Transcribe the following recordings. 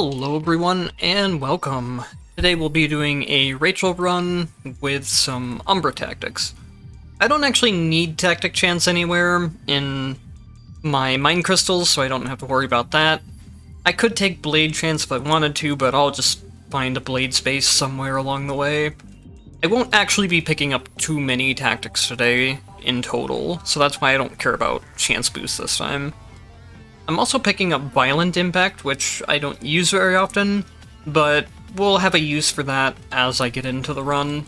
Hello everyone, and welcome. Today we'll be doing a Rachel run with some Umbra tactics. I don't actually need tactic chance anywhere in my Mind Crystals, so I don't have to worry about that. I could take Blade chance if I wanted to, but I'll just find a Blade space somewhere along the way. I won't actually be picking up too many tactics today in total, so that's why I don't care about chance boost this time. I'm also picking up Violent Impact, which I don't use very often, but we'll have a use for that as I get into the run.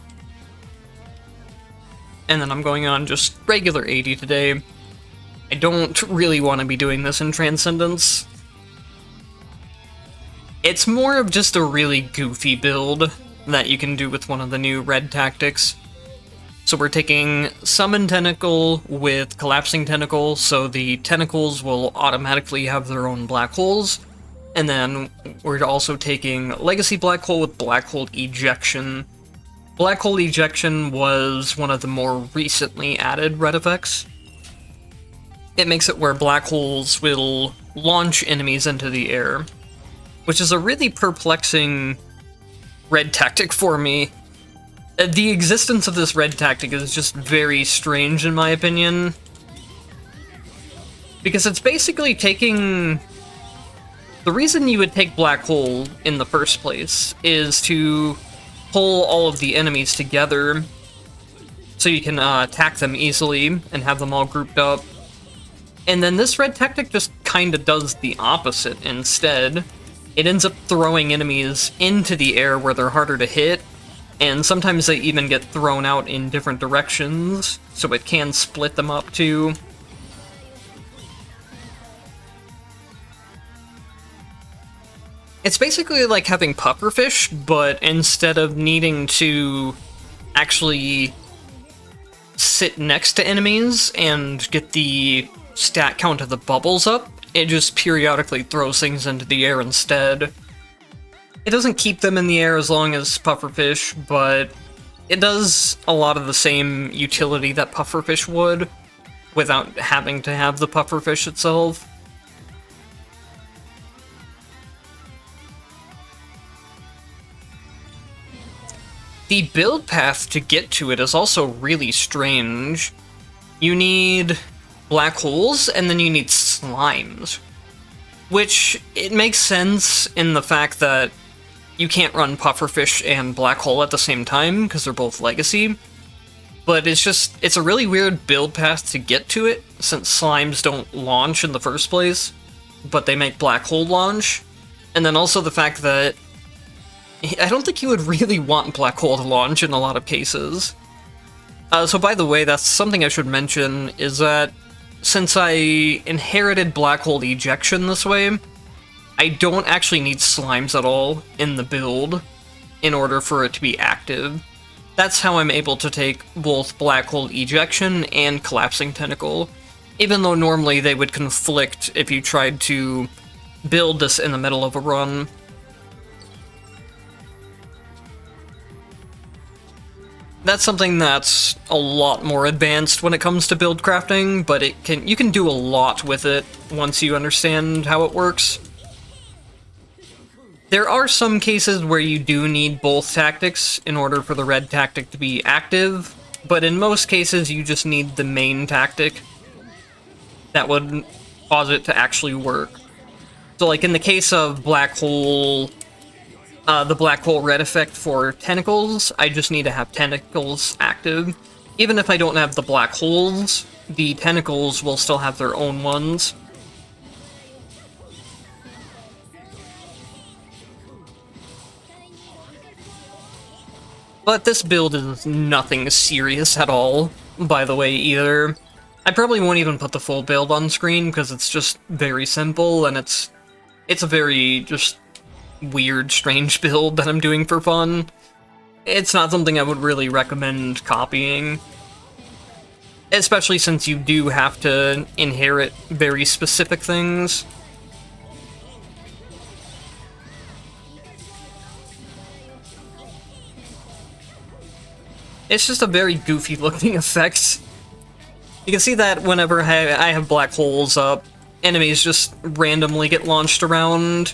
And then I'm going on just regular 80 today. I don't really want to be doing this in Transcendence. It's more of just a really goofy build that you can do with one of the new red tactics. So we're taking Summon Tentacle with Collapsing Tentacle, so the tentacles will automatically have their own black holes. And then we're also taking Legacy Black Hole with Black Hole Ejection. Black Hole Ejection was one of the more recently added red effects. It makes it where black holes will launch enemies into the air, which is a really perplexing red tactic for me. The existence of this red tactic is just very strange in my opinion, because it's basically taking... The reason you would take Black Hole in the first place is to pull all of the enemies together so you can attack them easily and have them all grouped up. And then this red tactic just kinda does the opposite instead. It ends up throwing enemies into the air where they're harder to hit, and sometimes they even get thrown out in different directions, so it can split them up too. It's basically like having pufferfish, but instead of needing to actually sit next to enemies and get the stat count of the bubbles up, it just periodically throws things into the air instead. It doesn't keep them in the air as long as pufferfish, but it does a lot of the same utility that pufferfish would, without having to have the pufferfish itself. The build path to get to it is also really strange. You need black holes, and then you need slimes. Which, it makes sense in the fact that you can't run pufferfish and black hole at the same time, because they're both legacy. But it's a really weird build path to get to it, since slimes don't launch in the first place, but they make black hole launch. And then also the fact that I don't think you would really want black hole to launch in a lot of cases. So by the way, that's something I should mention, is that since I inherited black hole ejection this way, I don't actually need slimes at all in the build in order for it to be active. That's how I'm able to take both black hole ejection and collapsing tentacle, even though normally they would conflict if you tried to build this in the middle of a run. That's something that's a lot more advanced when it comes to build crafting, but you can do a lot with it once you understand how it works. There are some cases where you do need both tactics in order for the red tactic to be active, but in most cases you just need the main tactic that would cause it to actually work. So like in the case of Black Hole, the Black Hole red effect for tentacles, I just need to have tentacles active. Even if I don't have the black holes, the tentacles will still have their own ones. But this build is nothing serious at all, by the way, either. I probably won't even put the full build on screen, because it's just very simple, and it's a very just weird, strange build that I'm doing for fun. It's not something I would really recommend copying, especially since you do have to inherit very specific things. It's just a very goofy looking effect. You can see that whenever I have black holes up, enemies just randomly get launched around.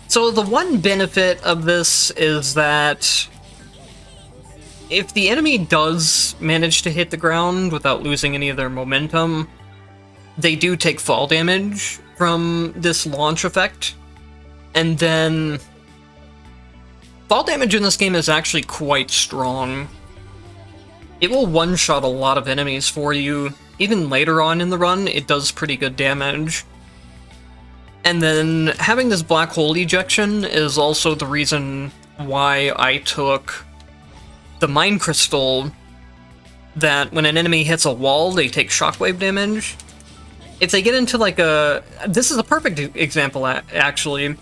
So the one benefit of this is that if the enemy does manage to hit the ground without losing any of their momentum, they do take fall damage from this launch effect. And then fall damage in this game is actually quite strong. It will one-shot a lot of enemies for you. Even later on in the run, it does pretty good damage. And then having this black hole ejection is also the reason why I took the Mind Crystal, that when an enemy hits a wall, they take shockwave damage. If they get into like a... This is a perfect example, actually.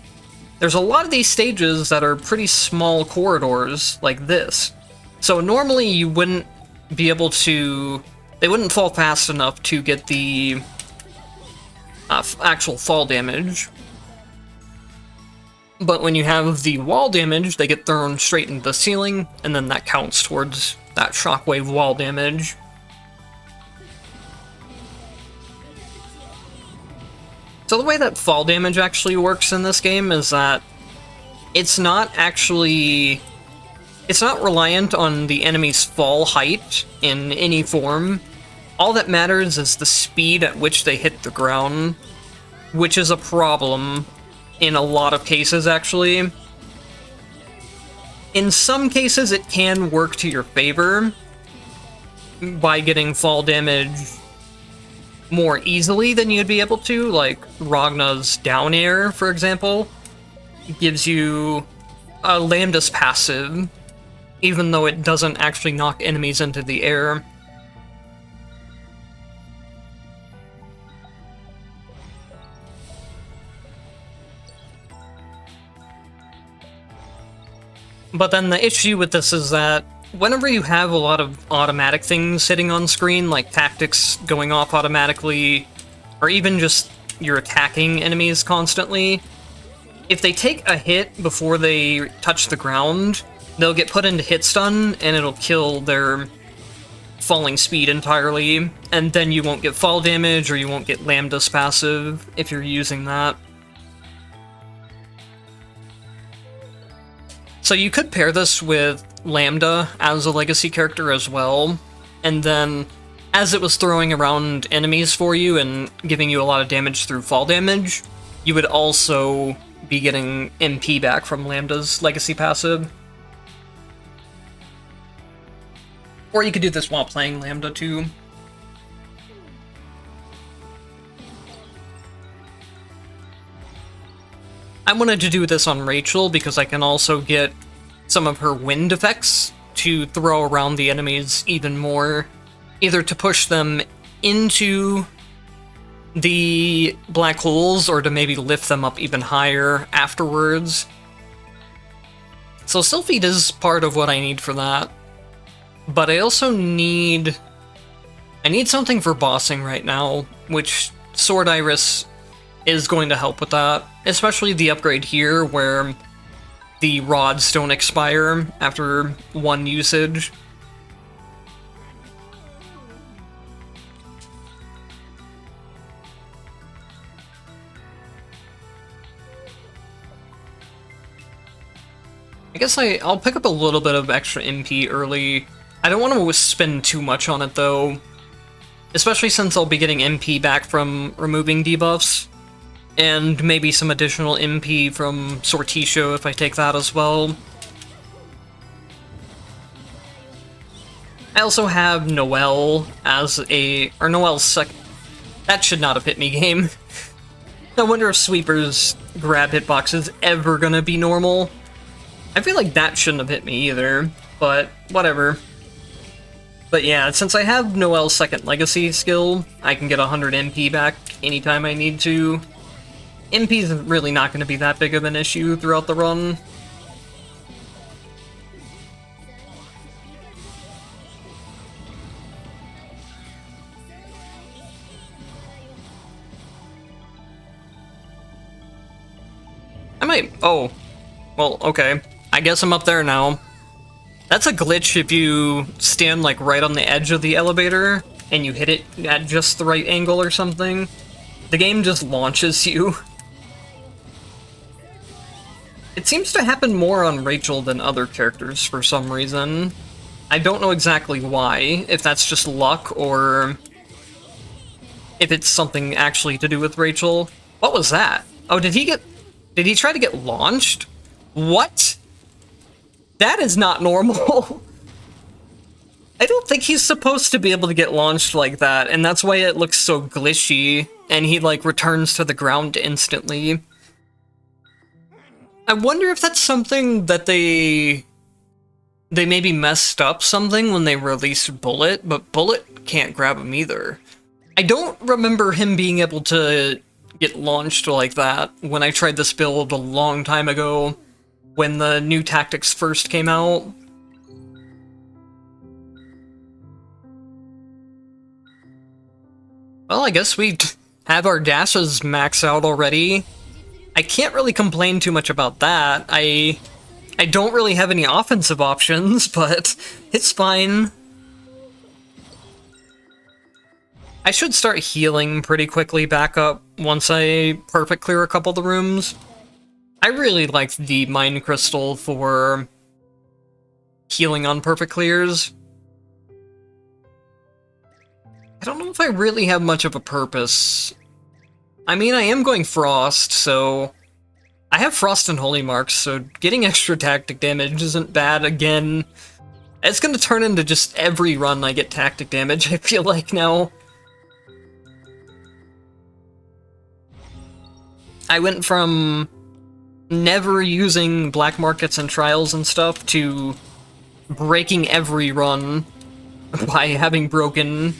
There's a lot of these stages that are pretty small corridors, like this. So normally you wouldn't be able to... They wouldn't fall fast enough to get the actual fall damage. But when you have the wall damage, they get thrown straight into the ceiling, and then that counts towards that shockwave wall damage. So the way that fall damage actually works in this game is that it's not reliant on the enemy's fall height in any form. All that matters is the speed at which they hit the ground, which is a problem in a lot of cases, actually. In some cases, it can work to your favor by getting fall damage more easily than you'd be able to, like Ragna's down air, for example, gives you a Lambda's passive, even though it doesn't actually knock enemies into the air. But then the issue with this is that whenever you have a lot of automatic things sitting on screen, like tactics going off automatically, or even just you're attacking enemies constantly, if they take a hit before they touch the ground, they'll get put into hit stun, and it'll kill their falling speed entirely, and then you won't get fall damage, or you won't get Lambda's passive if you're using that. So you could pair this with Lambda as a legacy character as well, and then as it was throwing around enemies for you and giving you a lot of damage through fall damage, you would also be getting MP back from Lambda's legacy passive. Or you could do this while playing Lambda too. I wanted to do this on Rachel because I can also get some of her wind effects to throw around the enemies even more, either to push them into the black holes or to maybe lift them up even higher afterwards. So Sylphid is part of what I need for that, but I also need something for bossing right now, which Sword Iris is going to help with that, especially the upgrade here where the rods don't expire after one usage. I guess I'll pick up a little bit of extra MP early. I don't want to spend too much on it though, especially since I'll be getting MP back from removing debuffs. And maybe some additional MP from Sortisho if I take that as well. I also have Noelle as Noelle's second. That should not have hit me, game. I wonder if Sweeper's grab hitbox is ever gonna be normal. I feel like that shouldn't have hit me either, but whatever. But yeah, since I have Noelle's second legacy skill, I can get 100 MP back anytime I need to. MP is really not going to be that big of an issue throughout the run. I might... Oh. Well, okay. I guess I'm up there now. That's a glitch if you stand, like, right on the edge of the elevator and you hit it at just the right angle or something. The game just launches you. It seems to happen more on Rachel than other characters for some reason. I don't know exactly why, if that's just luck or if it's something actually to do with Rachel. What was that? Oh, did he try to get launched? What? That is not normal. I don't think he's supposed to be able to get launched like that, and that's why it looks so glitchy, and he, like, returns to the ground instantly. I wonder if that's something that they maybe messed up something when they released Bullet, but Bullet can't grab him either. I don't remember him being able to get launched like that when I tried this build a long time ago, when the new tactics first came out. Well, I guess we have our dashes max out already. I can't really complain too much about that. I don't really have any offensive options, but it's fine. I should start healing pretty quickly back up once I perfect clear a couple of the rooms. I really liked the Mind Crystal for healing on perfect clears. I don't know if I really have much of a purpose. I mean, I am going Frost, so I have Frost and Holy Marks, so getting extra tactic damage isn't bad again. It's gonna turn into just every run I get tactic damage, I feel like now. I went from never using black markets and trials and stuff to breaking every run by having broken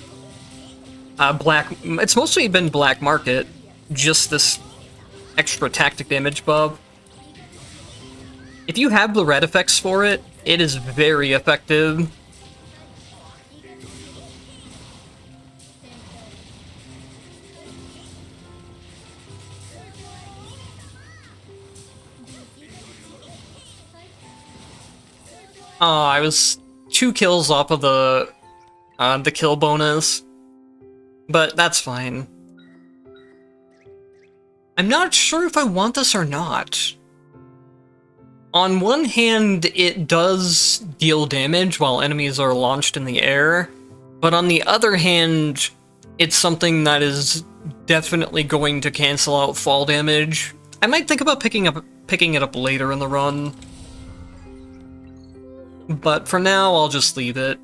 it's mostly been black market, just this extra tactic damage buff. If you have the red effects for it, it is very effective. I was 2 kills off of the kill bonus, but that's fine. I'm not sure if I want this or not. On one hand, it does deal damage while enemies are launched in the air, but on the other hand, it's something that is definitely going to cancel out fall damage. I might think about picking it up later in the run, but for now, I'll just leave it.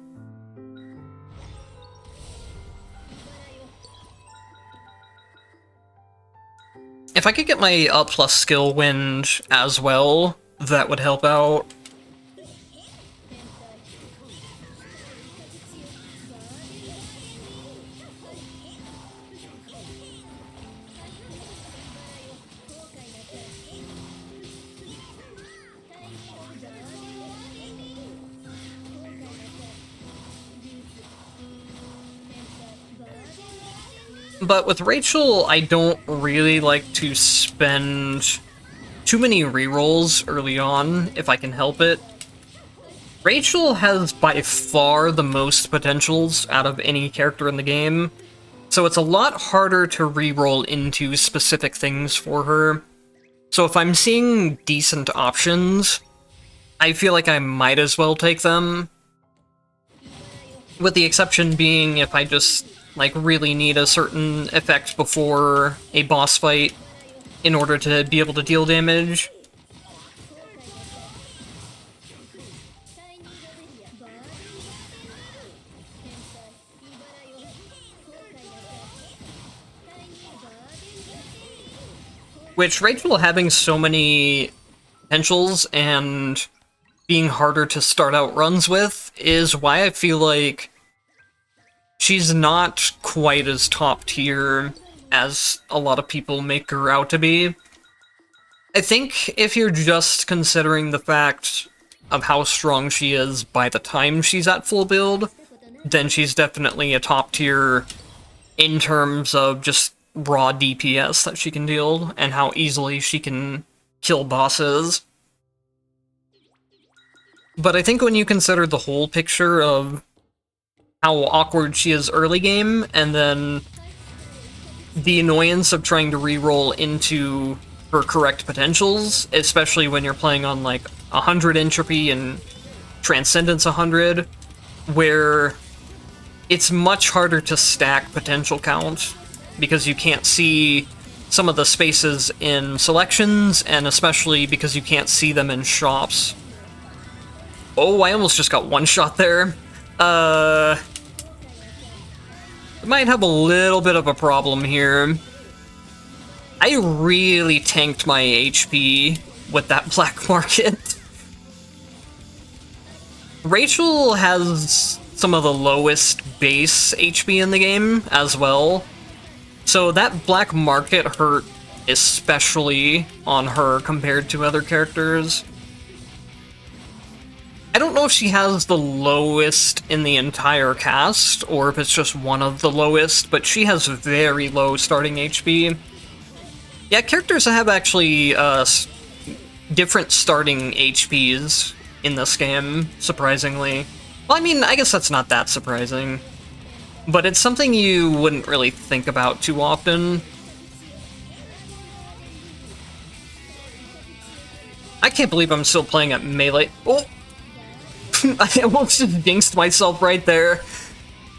If I could get my up plus skill wind as well, that would help out. But with Rachel, I don't really like to spend too many rerolls early on, if I can help it. Rachel has by far the most potentials out of any character in the game, so it's a lot harder to reroll into specific things for her. So if I'm seeing decent options, I feel like I might as well take them. With the exception being if I just like really need a certain effect before a boss fight in order to be able to deal damage. Which, Rachel having so many potentials and being harder to start out runs with is why I feel like she's not quite as top tier as a lot of people make her out to be. I think if you're just considering the fact of how strong she is by the time she's at full build, then she's definitely a top tier in terms of just raw DPS that she can deal and how easily she can kill bosses. But I think when you consider the whole picture of how awkward she is early game, and then the annoyance of trying to reroll into her correct potentials, especially when you're playing on like 100 entropy and Transcendence 100, where it's much harder to stack potential count because you can't see some of the spaces in selections, and especially because you can't see them in shops. Oh, I almost just got one shot there. Might have a little bit of a problem here. I really tanked my HP with that black market. Rachel has some of the lowest base HP in the game as well, so that black market hurt especially on her compared to other characters. I don't know if she has the lowest in the entire cast, or if it's just one of the lowest, but she has very low starting HP. Yeah, characters have actually different starting HPs in this game, surprisingly. Well, I mean, I guess that's not that surprising, but it's something you wouldn't really think about too often. I can't believe I'm still playing at melee. Oh! I almost just jinxed myself right there.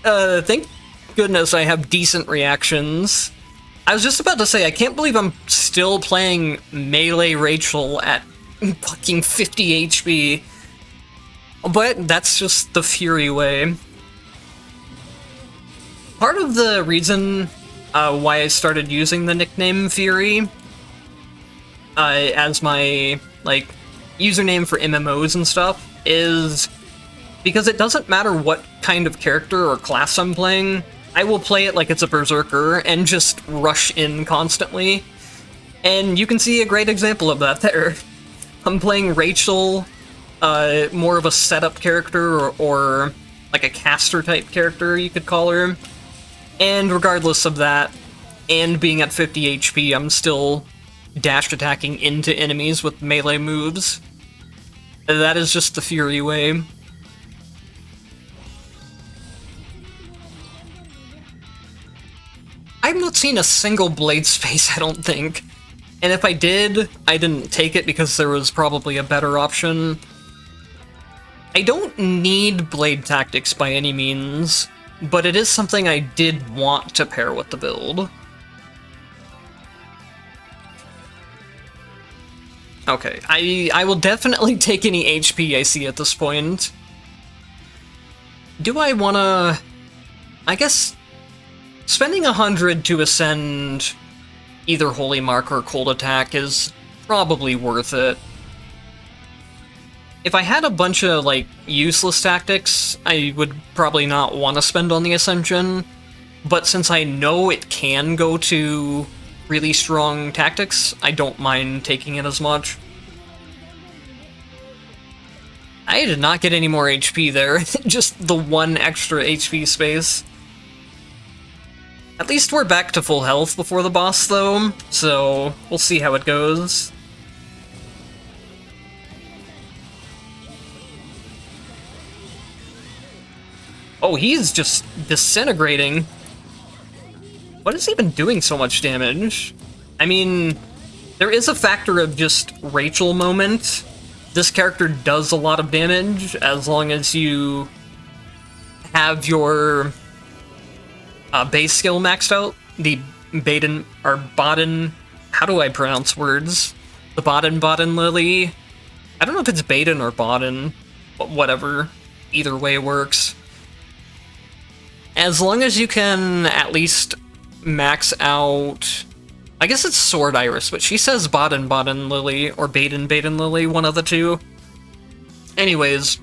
Thank goodness I have decent reactions. I was just about to say, I can't believe I'm still playing melee Rachel at fucking 50 HP. But that's just the Fury way. Part of the reason why I started using the nickname Fury as my, like, username for MMOs and stuff is because it doesn't matter what kind of character or class I'm playing, I will play it like it's a berserker and just rush in constantly. And you can see a great example of that there. I'm playing Rachel, more of a setup character, or like a caster type character, you could call her. And regardless of that, and being at 50 HP, I'm still dash attacking into enemies with melee moves. That is just the Fury way. I've not seen a single blade space, I don't think. And if I did, I didn't take it because there was probably a better option. I don't need blade tactics by any means, but it is something I did want to pair with the build. Okay, I will definitely take any HP I see at this point. Do I wanna... I guess spending 100 to ascend either Holy Mark or Cold Attack is probably worth it. If I had a bunch of, like, useless tactics, I would probably not want to spend on the Ascension, but since I know it can go to really strong tactics, I don't mind taking it as much. I did not get any more HP there, just the one extra HP space. At least we're back to full health before the boss, though, so we'll see how it goes. Oh, he's just disintegrating. What is he even doing so much damage? I mean, there is a factor of just Rachel moment. This character does a lot of damage as long as you have your base skill maxed out. The Baden, or Baden, how do I pronounce words? The Baden Lily. I don't know if it's Baden or Baden, but whatever. Either way works. As long as you can at least max out... I guess it's Sword Iris, but she says Baden Lily, or Baden Lily, one of the two. Anyways,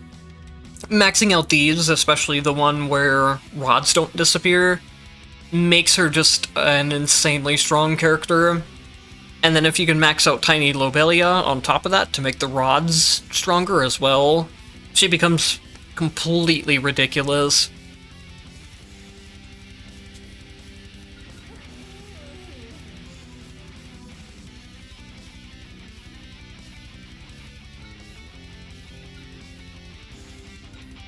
maxing out these, especially the one where rods don't disappear, makes her just an insanely strong character. And then if you can max out Tiny Lobelia on top of that to make the rods stronger as well, she becomes completely ridiculous.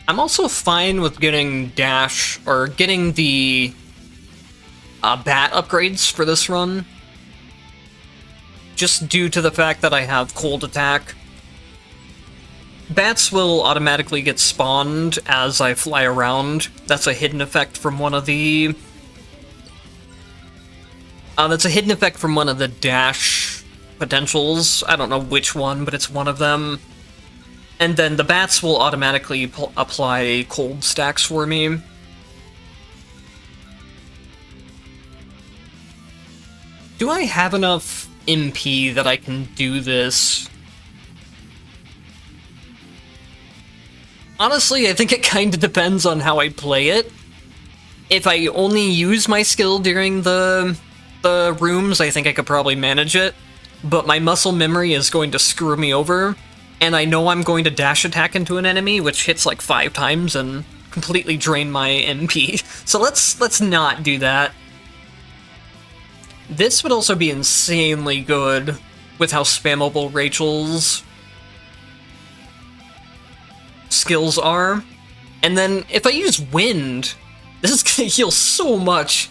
I'm also fine with getting dash, or getting the bat upgrades for this run. just due to the fact that I have cold attack. Bats will automatically get spawned as I fly around. That's a hidden effect from one of the... that's a hidden effect from one of the dash potentials. I don't know which one, but it's one of them. And then the bats will automatically apply cold stacks for me. Do I have enough MP that I can do this? Honestly, I think it kind of depends on how I play it. If I only use my skill during the rooms, I think I could probably manage it. But my muscle memory is going to screw me over, and I know I'm going to dash attack into an enemy, which hits like 5 times and completely drain my MP. So let's not do that. This would also be insanely good with how spammable Rachel's skills are. And then if I use wind, this is gonna heal so much.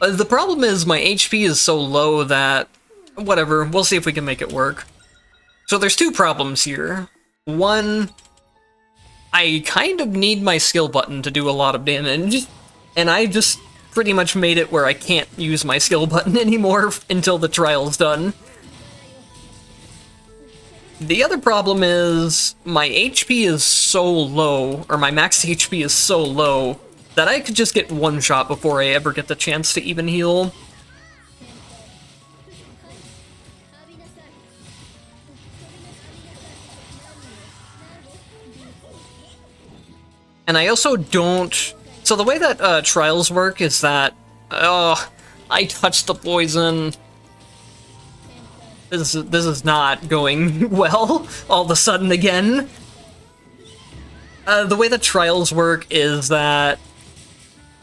The problem is my HP is so low that, whatever, we'll see if we can make it work. So there's 2 problems here. One, I kind of need my skill button to do a lot of damage, and I just pretty much made it where I can't use my skill button anymore until the trial's done. The other problem is my HP is so low, or my max HP is so low, that I could just get one shot before I ever get the chance to even heal. And I also don't... So the way that trials work is that... Oh, I touched the poison. This is not going well all of a sudden again. The way that trials work is that...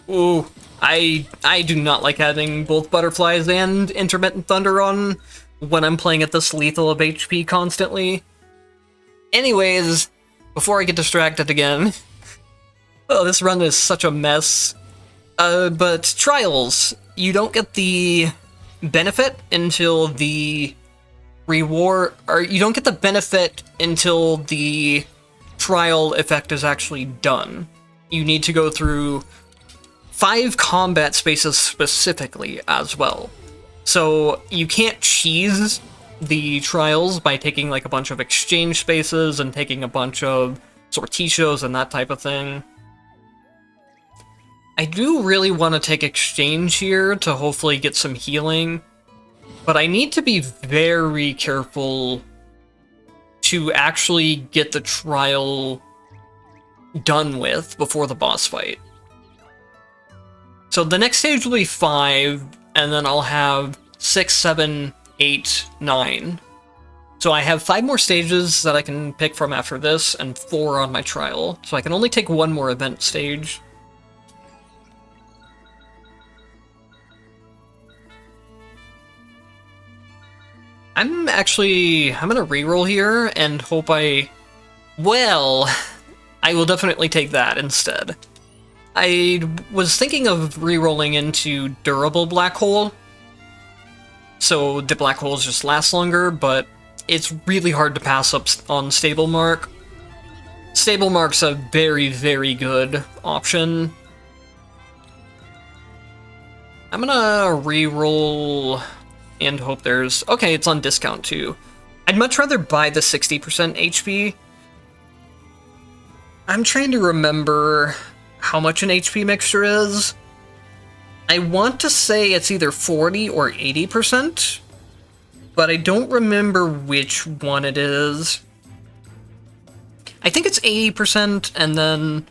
Ooh, I do not like having both butterflies and intermittent thunder on when I'm playing at this lethal of HP constantly. Anyways, before I get distracted again... Oh, this run is such a mess. But trials, you don't get the benefit until the reward, or you don't get the benefit until the trial effect is actually done. You need to go through 5 combat spaces specifically as well. So you can't cheese the trials by taking like a bunch of exchange spaces and taking a bunch of sortichos and that type of thing. I do really want to take exchange here to hopefully get some healing, but I need to be very careful to actually get the trial done with before the boss fight. So the next stage will be 5, and then I'll have 6, 7, 8, 9. So I have 5 more stages that I can pick from after this, and 4 on my trial. So I can only take 1 more event stage. I'm gonna reroll here and hope well, I will definitely take that instead. I was thinking of rerolling into durable Blackhole, so the black holes just last longer, but it's really hard to pass up on Stable Mark. Stable Mark's a very, very good option. I'm gonna reroll and hope there's... Okay, it's on discount too. I'd much rather buy the 60% HP. I'm trying to remember how much an HP mixture is. I want to say it's either 40 or 80%, but I don't remember which one it is. I think it's 80%, and then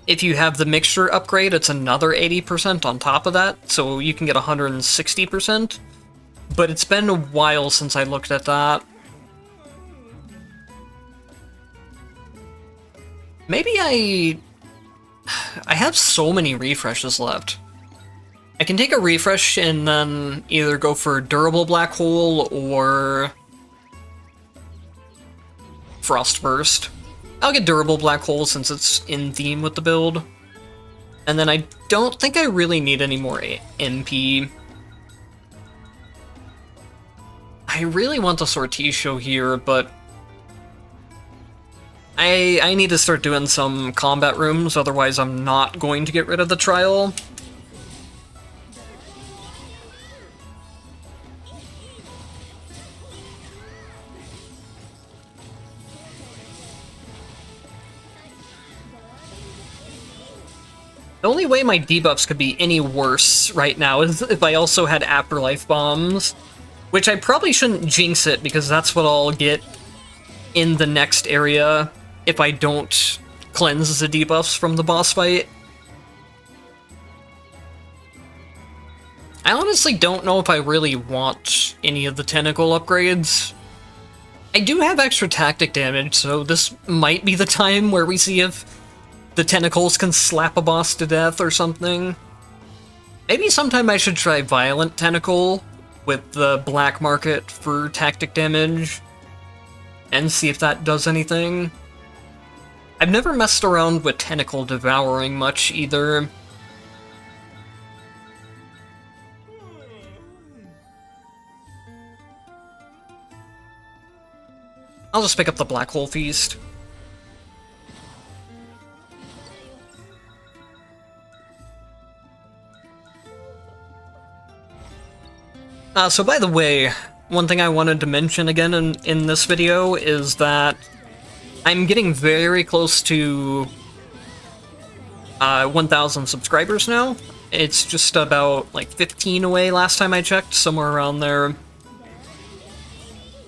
if you have the mixture upgrade, it's another 80% on top of that, so you can get 160%. But it's been a while since I looked at that. Maybe I have so many refreshes left. I can take a refresh and then either go for durable black hole or Frostburst. I'll get durable black hole since it's in theme with the build. And then I don't think I really need any more MP. I really want the Sortillo here, but I need to start doing some combat rooms, otherwise I'm not going to get rid of the trial. The only way my debuffs could be any worse right now is if I also had Afterlife Bombs, which I probably shouldn't jinx it, because that's what I'll get in the next area if I don't cleanse the debuffs from the boss fight. I honestly don't know if I really want any of the tentacle upgrades. I do have extra tactic damage, so this might be the time where we see if the tentacles can slap a boss to death or something. Maybe sometime I should try Violent Tentacle with the black market for tactic damage and see if that does anything. I've never messed around with Tentacle Devouring much either. I'll just pick up the Blackhole Feast. So by the way, one thing I wanted to mention again in this video is that I'm getting very close to 1,000 subscribers now. It's just about like 15 away last time I checked, somewhere around there.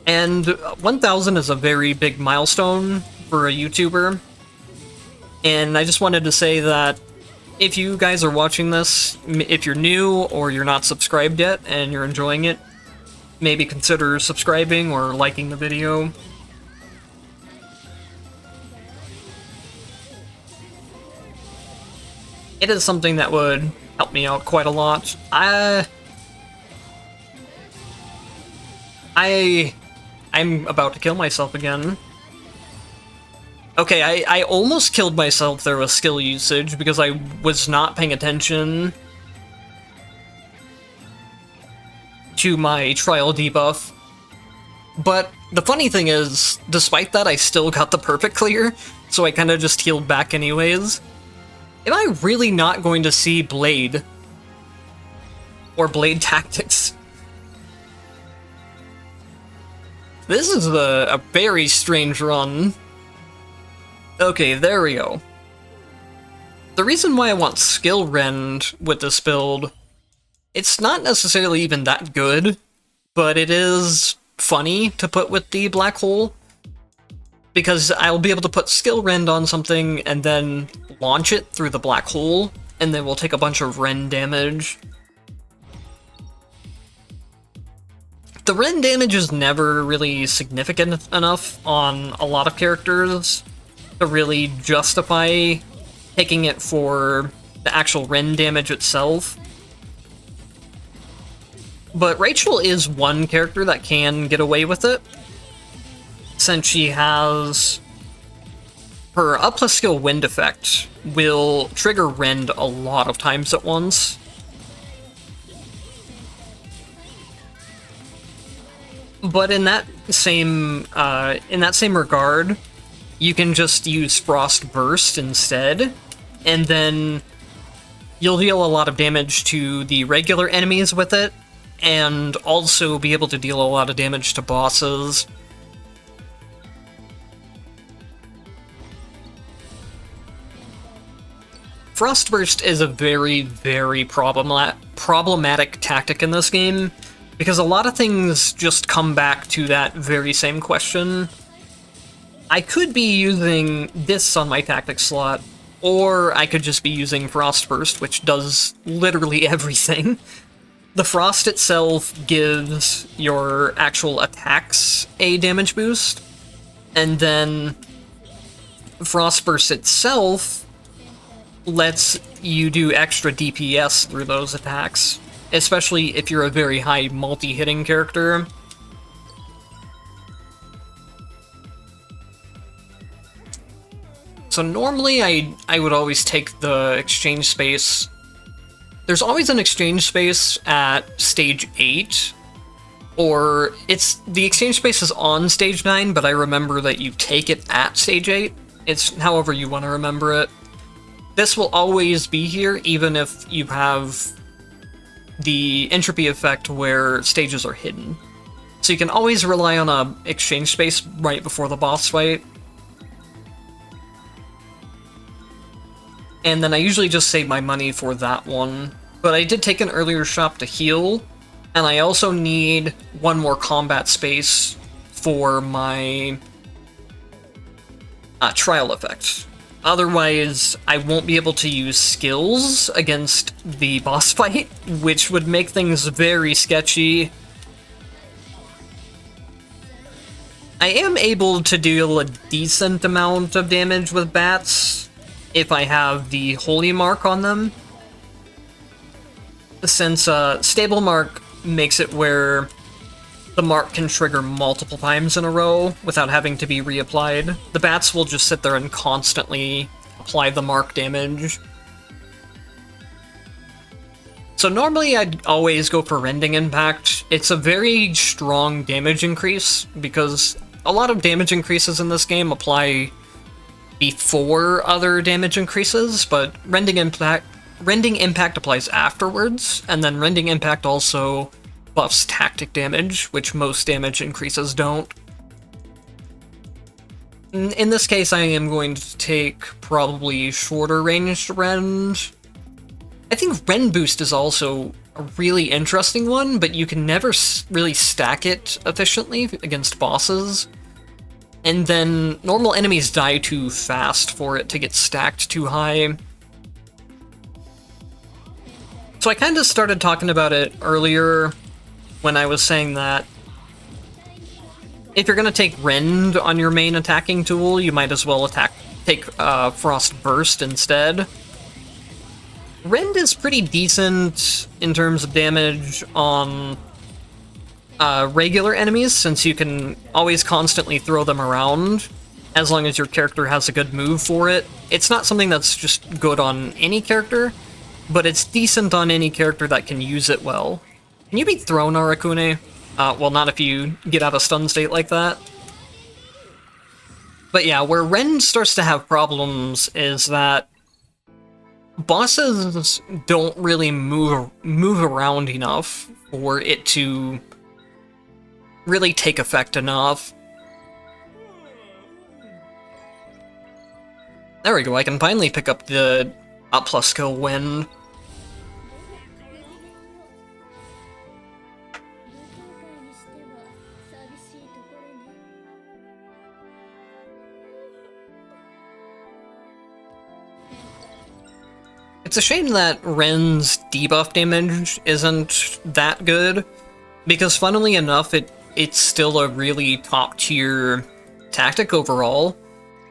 And 1,000 is a very big milestone for a YouTuber. And I just wanted to say that if you guys are watching this, if you're new or you're not subscribed yet and you're enjoying it, maybe consider subscribing or liking the video. It is something that would help me out quite a lot. I'm about to kill myself again. Okay, I almost killed myself there with skill usage because I was not paying attention to my trial debuff. But the funny thing is, despite that, I still got the perfect clear, so I kind of just healed back anyways. Am I really not going to see Blade? Or Blade Tactics? This is a very strange run. Okay, there we go. The reason why I want Skill Rend with this build, it's not necessarily even that good, but it is funny to put with the Black Hole, because I'll be able to put Skill Rend on something and then launch it through the Black Hole, and then we'll take a bunch of Rend damage. The Rend damage is never really significant enough on a lot of characters to really justify taking it for the actual Rend damage itself. But Rachel is one character that can get away with it, since she has her up plus skill Wind effect will trigger Rend a lot of times at once. But in that same regard, you can just use Frost Burst instead, and then you'll deal a lot of damage to the regular enemies with it, and also be able to deal a lot of damage to bosses. Frostburst is a very, very problematic tactic in this game, because a lot of things just come back to that very same question. I could be using this on my tactic slot, or I could just be using Frostburst, which does literally everything. The Frost itself gives your actual attacks a damage boost, and then Frostburst itself lets you do extra DPS through those attacks, especially if you're a very high multi-hitting character. So normally I would always take the exchange space. There's always an exchange space at stage 8, Or the exchange space is on stage 9, but I remember that you take it at stage 8. It's however you want to remember it. This will always be here, even if you have the entropy effect where stages are hidden. So you can always rely on a exchange space right before the boss fight. And then I usually just save my money for that one. But I did take an earlier shop to heal, and I also need one more combat space for my trial effect. Otherwise, I won't be able to use skills against the boss fight, which would make things very sketchy. I am able to deal a decent amount of damage with bats if I have the Holy Mark on them. Since Stable Mark makes it where the mark can trigger multiple times in a row without having to be reapplied, the bats will just sit there and constantly apply the mark damage. So normally I'd always go for Rending Impact. It's a very strong damage increase, because a lot of damage increases in this game apply before other damage increases, but Rending Impact applies afterwards, and then Rending Impact also buffs tactic damage, which most damage increases don't. In this case, I am going to take probably shorter ranged Rend. I think Rend Boost is also a really interesting one, but you can never really stack it efficiently against bosses. And then normal enemies die too fast for it to get stacked too high. So I kind of started talking about it earlier when I was saying that if you're going to take Rend on your main attacking tool, you might as well take Frost Burst instead. Rend is pretty decent in terms of damage on regular enemies, since you can always constantly throw them around as long as your character has a good move for it. It's not something that's just good on any character, but it's decent on any character that can use it well. Can you beat Throne, Arakune? Well, not if you get out of stun state like that. But yeah, where Rend starts to have problems is that bosses don't really move around enough for it to really take effect enough. There we go, I can finally pick up the up plus skill Wind. It's a shame that Ren's debuff damage isn't that good, because funnily enough, it's still a really top-tier tactic overall,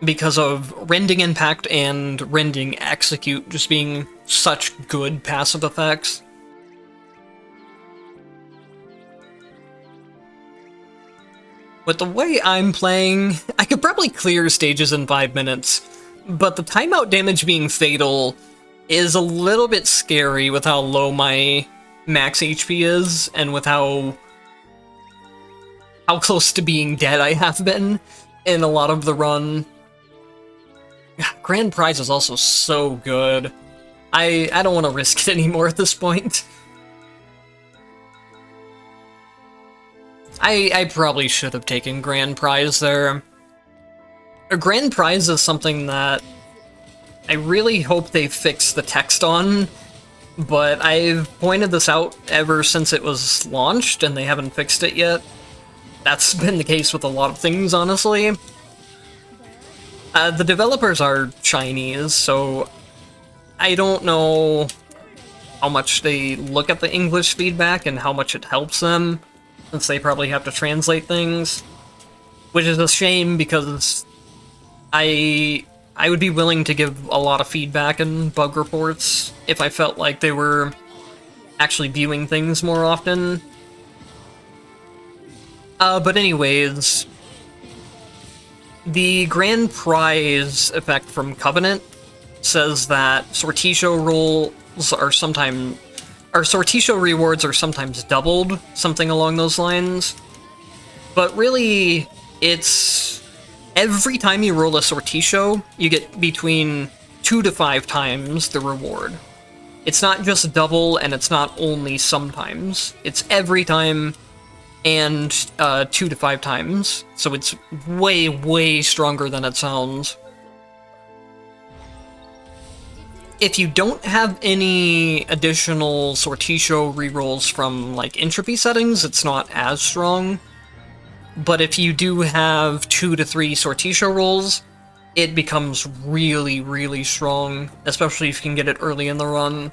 because of Rending Impact and Rending Execute just being such good passive effects. With the way I'm playing, I could probably clear stages in 5 minutes, but the timeout damage being fatal is a little bit scary with how low my max HP is, and with how close to being dead I have been in a lot of the run. Grand Prize is also so good. I don't want to risk it anymore at this point. I probably should have taken Grand Prize there. A Grand Prize is something that I really hope they fix the text on, but I've pointed this out ever since it was launched, and they haven't fixed it yet. That's been the case with a lot of things, honestly. The developers are Chinese, so I don't know how much they look at the English feedback and how much it helps them, since they probably have to translate things. Which is a shame, because I would be willing to give a lot of feedback and bug reports if I felt like they were actually viewing things more often. But anyways, the Grand Prize effect from Covenant says that Sortisho rolls are sometimes Our Sortisho rewards are sometimes doubled, something along those lines. But really, it's every time you roll a Sortisho, you get between 2 to 5 times the reward. It's not just double, and it's not only sometimes. It's every time and 2 to 5 times. So it's way, way stronger than it sounds. If you don't have any additional Sortisho rerolls from, like, entropy settings, it's not as strong. But if you do have 2 to 3 Sortisho rolls, it becomes really, really strong, especially if you can get it early in the run.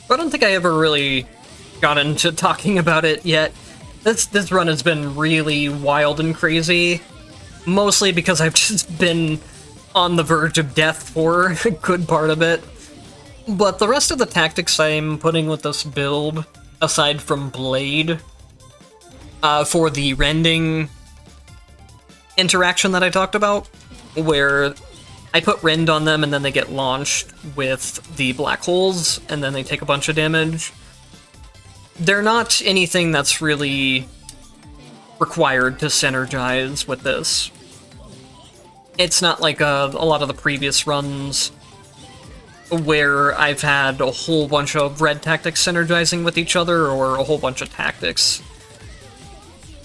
I don't think I ever really got into talking about it yet. This run has been really wild and crazy, mostly because I've just been on the verge of death for a good part of it. But the rest of the tactics I'm putting with this build, aside from Blade, for the rending interaction that I talked about, where I put rend on them and then they get launched with the black holes and then they take a bunch of damage. They're not anything that's really required to synergize with this. It's not like a lot of the previous runs where I've had a whole bunch of red tactics synergizing with each other or a whole bunch of tactics.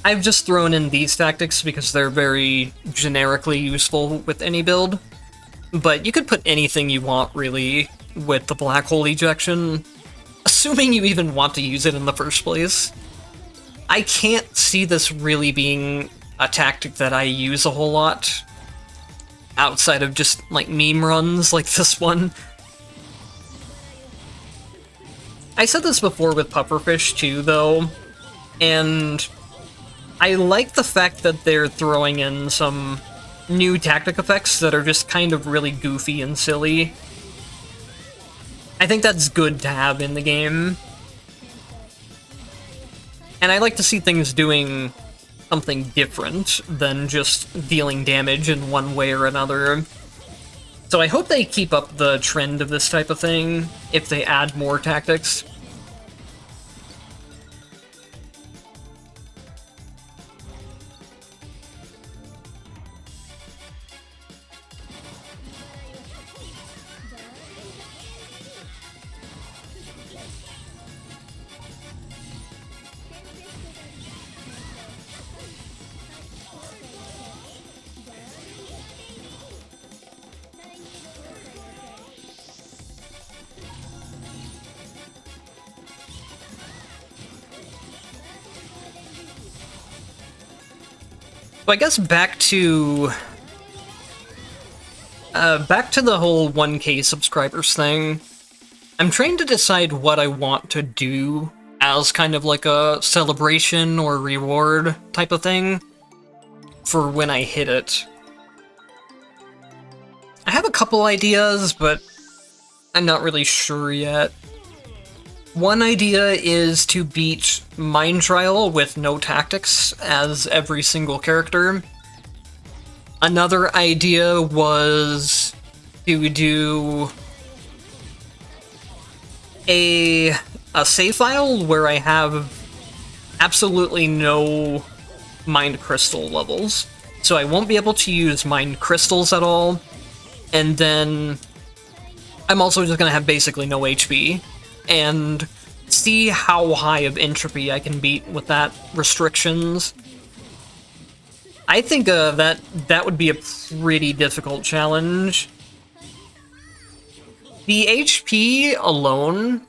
I've just thrown in these tactics because they're very generically useful with any build. But you could put anything you want, really, with the black hole ejection, assuming you even want to use it in the first place. I can't see this really being a tactic that I use a whole lot, outside of just, like, meme runs like this one. I said this before with Pufferfish, too, though, and I like the fact that they're throwing in some new tactic effects that are just kind of really goofy and silly. I think that's good to have in the game. And I like to see things doing something different than just dealing damage in one way or another. So I hope they keep up the trend of this type of thing if they add more tactics. So I guess back to the whole 1K subscribers thing. I'm trying to decide what I want to do as kind of like a celebration or reward type of thing for when I hit it. I have a couple ideas, but I'm not really sure yet. One idea is to beat Mind Trial with no tactics as every single character. Another idea was to do a save file where I have absolutely no Mind Crystal levels. So I won't be able to use Mind Crystals at all, and then I'm also just going to have basically no HP. And see how high of entropy I can beat with that restrictions. I think that would be a pretty difficult challenge. The HP alone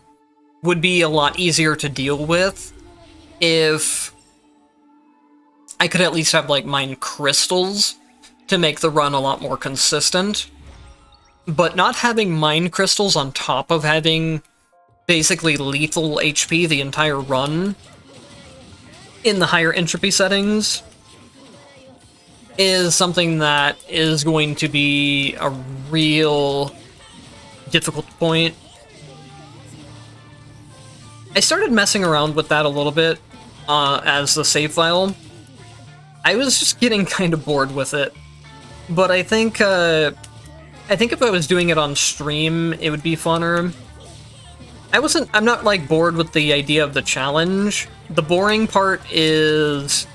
would be a lot easier to deal with if I could at least have, like, Mind Crystals to make the run a lot more consistent. But not having Mind Crystals on top of having basically lethal HP the entire run in the higher entropy settings is something that is going to be a real difficult point. I started messing around with that a little bit as the save file. I was just getting kind of bored with it, but I think if I was doing it on stream, it would be funner. I'm not like bored with the idea of the challenge. The boring part is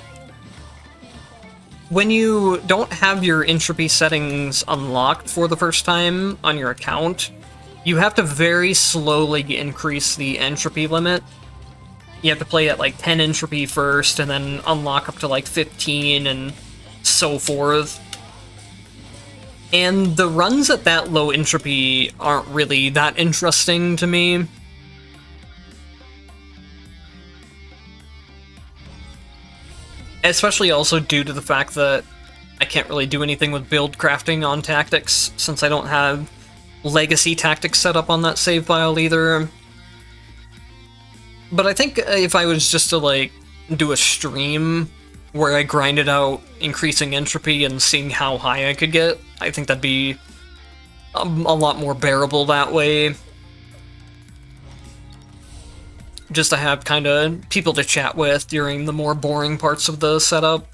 when you don't have your entropy settings unlocked for the first time on your account, you have to very slowly increase the entropy limit. You have to play at like 10 entropy first, and then unlock up to like 15 and so forth. And the runs at that low entropy aren't really that interesting to me. Especially also due to the fact that I can't really do anything with build crafting on tactics, since I don't have legacy tactics set up on that save file either. But I think if I was just to like do a stream where I grinded out increasing entropy and seeing how high I could get, I think that'd be a lot more bearable that way. Just to have kind of people to chat with during the more boring parts of the setup.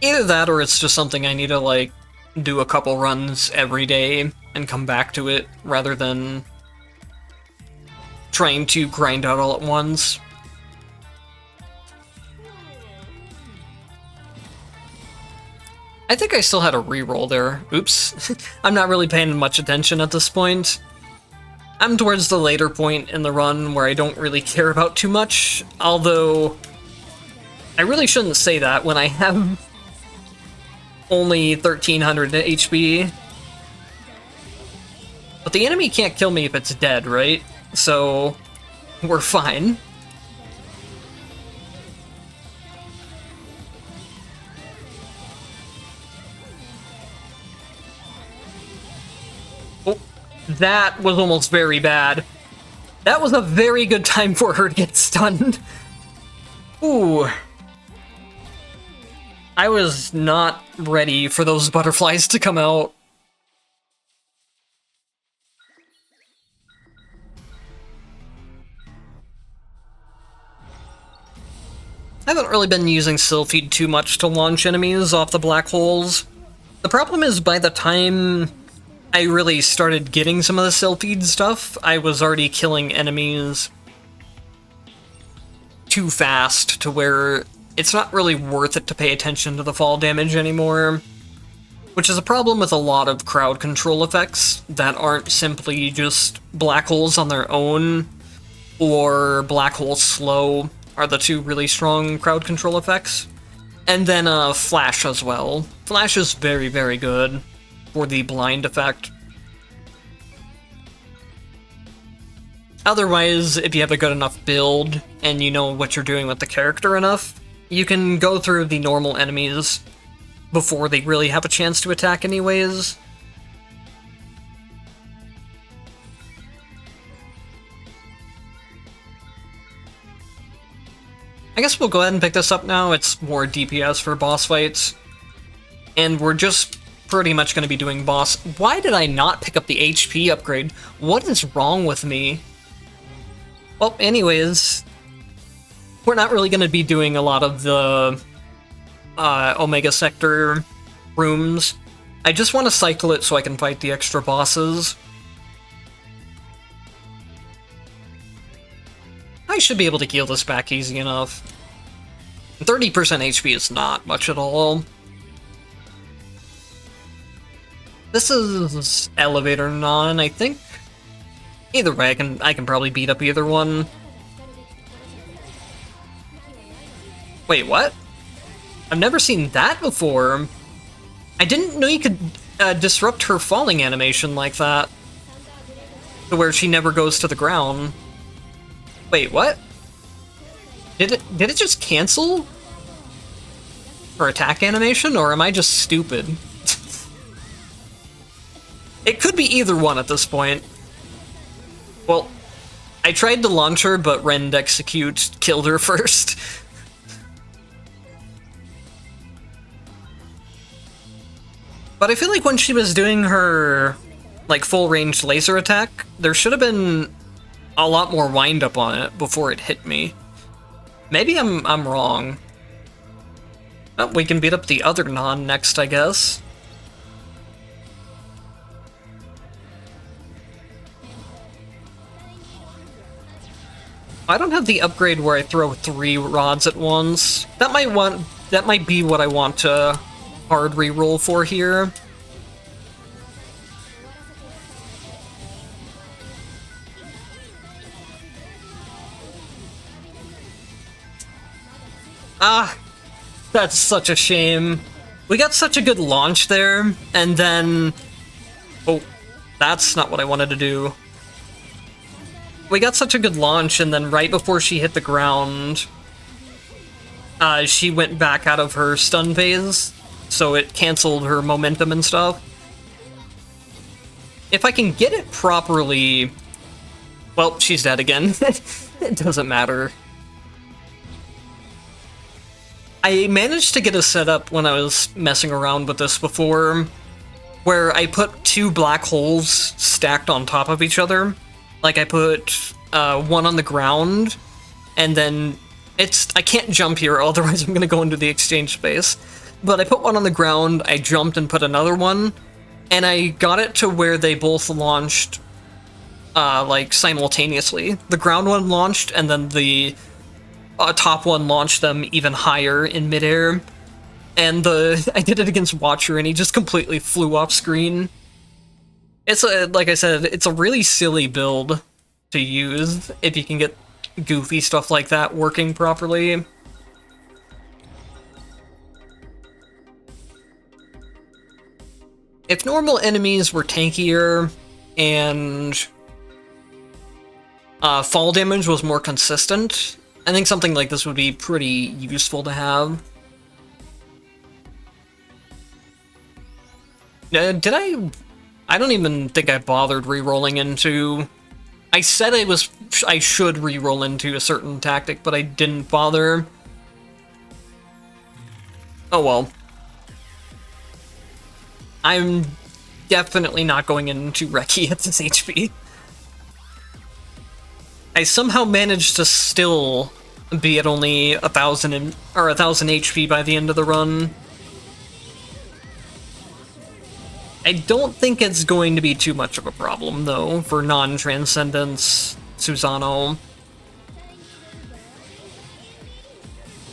Either that, or it's just something I need to like do a couple runs every day and come back to it, rather than trying to grind out all at once. I think I still had a reroll there. Oops. I'm not really paying much attention at this point. I'm towards the later point in the run where I don't really care about too much, although I really shouldn't say that when I have only 1300 HP. But the enemy can't kill me if it's dead, right? So we're fine. Oh, that was almost very bad. That was a very good time for her to get stunned. Ooh. I was not ready for those butterflies to come out. I haven't really been using Sylpheed too much to launch enemies off the black holes. The problem is, by the time I really started getting some of the Sylpheed stuff, I was already killing enemies too fast to where it's not really worth it to pay attention to the fall damage anymore. Which is a problem with a lot of crowd control effects that aren't simply just black holes on their own, or black hole slow are the two really strong crowd control effects. And then Flash as well. Flash is very, very good for the blind effect. Otherwise, if you have a good enough build and you know what you're doing with the character enough, you can go through the normal enemies before they really have a chance to attack anyways. I guess we'll go ahead and pick this up now. It's more DPS for boss fights. And we're just pretty much going to be doing boss... Why did I not pick up the HP upgrade? What is wrong with me? Well, anyways, we're not really going to be doing a lot of the Omega Sector rooms. I just want to cycle it so I can fight the extra bosses. I should be able to heal this back easy enough. 30% HP is not much at all. This is Elevator Non, I think. Either way, I can probably beat up either one. Wait, what? I've never seen that before. I didn't know you could disrupt her falling animation like that, to where she never goes to the ground. Wait, what? Did it just cancel her attack animation, or am I just stupid? It could be either one at this point. Well, I tried to launch her, but Rend Execute killed her first. But I feel like when she was doing her, like, full-range laser attack, there should have been a lot more wind-up on it before it hit me. Maybe I'm wrong. Oh, we can beat up the other non next, I guess. I don't have the upgrade where I throw 3 rods at once. That might be what I want to hard reroll for here. Ah, that's such a shame. We got such a good launch there, and then... Oh, that's not what I wanted to do. We got such a good launch, and then right before she hit the ground, she went back out of her stun phase, so it canceled her momentum and stuff. If I can get it properly... Well, she's dead again. It doesn't matter. I managed to get a setup when I was messing around with this before, where I put 2 black holes stacked on top of each other. Like, I put one on the ground, and then I can't jump here, otherwise I'm gonna go into the exchange space. But I put one on the ground, I jumped and put another one, and I got it to where they both launched, like, simultaneously. The ground one launched, and then the top one launched them even higher in midair. And I did it against Watcher, and he just completely flew off screen. It's like I said, it's a really silly build to use if you can get goofy stuff like that working properly. If normal enemies were tankier and fall damage was more consistent, I think something like this would be pretty useful to have. Did I don't even think I bothered re-rolling into... I said I should re-roll into a certain tactic, but I didn't bother. Oh well. I'm definitely not going into Reki at this HP. I somehow managed to still be at only 1,000 HP by the end of the run. I don't think it's going to be too much of a problem, though, for non-Transcendence Susano.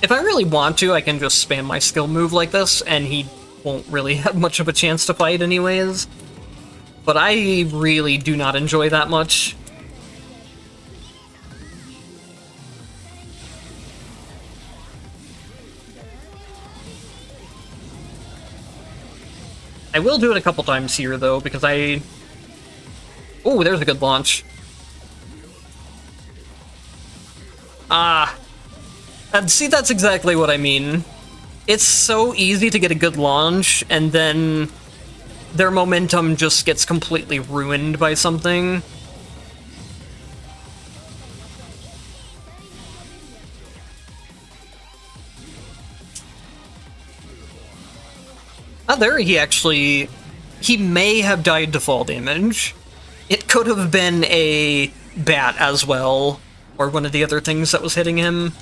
If I really want to, I can just spam my skill move like this, and he won't really have much of a chance to fight anyways. But I really do not enjoy that much. I will do it a couple times here, though, because Oh, there's a good launch. Ah. And see, that's exactly what I mean. It's so easy to get a good launch, and then their momentum just gets completely ruined by something. Oh, there he may have died to fall damage. It could have been a bat as well, or one of the other things that was hitting him.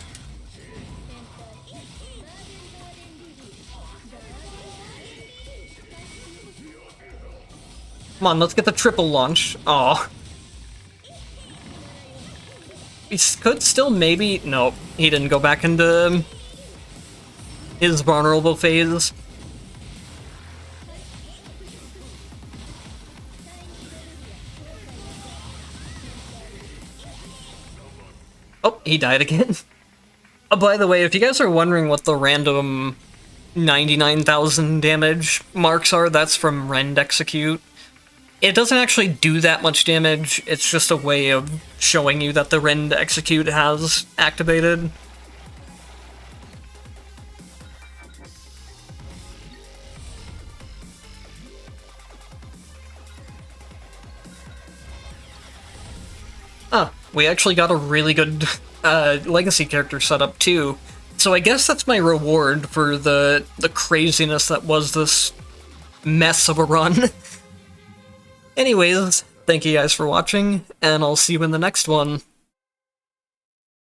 Come on, let's get the triple launch. Aw. He could still maybe... Nope, he didn't go back into his vulnerable phase. Oh, he died again. By the way, if you guys are wondering what the random 99,000 damage marks are, that's from Rend Execute. It doesn't actually do that much damage, it's just a way of showing you that the Rend Execute has activated. We actually got a really good legacy character setup too. So I guess that's my reward for the craziness that was this mess of a run. Anyways, thank you guys for watching, and I'll see you in the next one.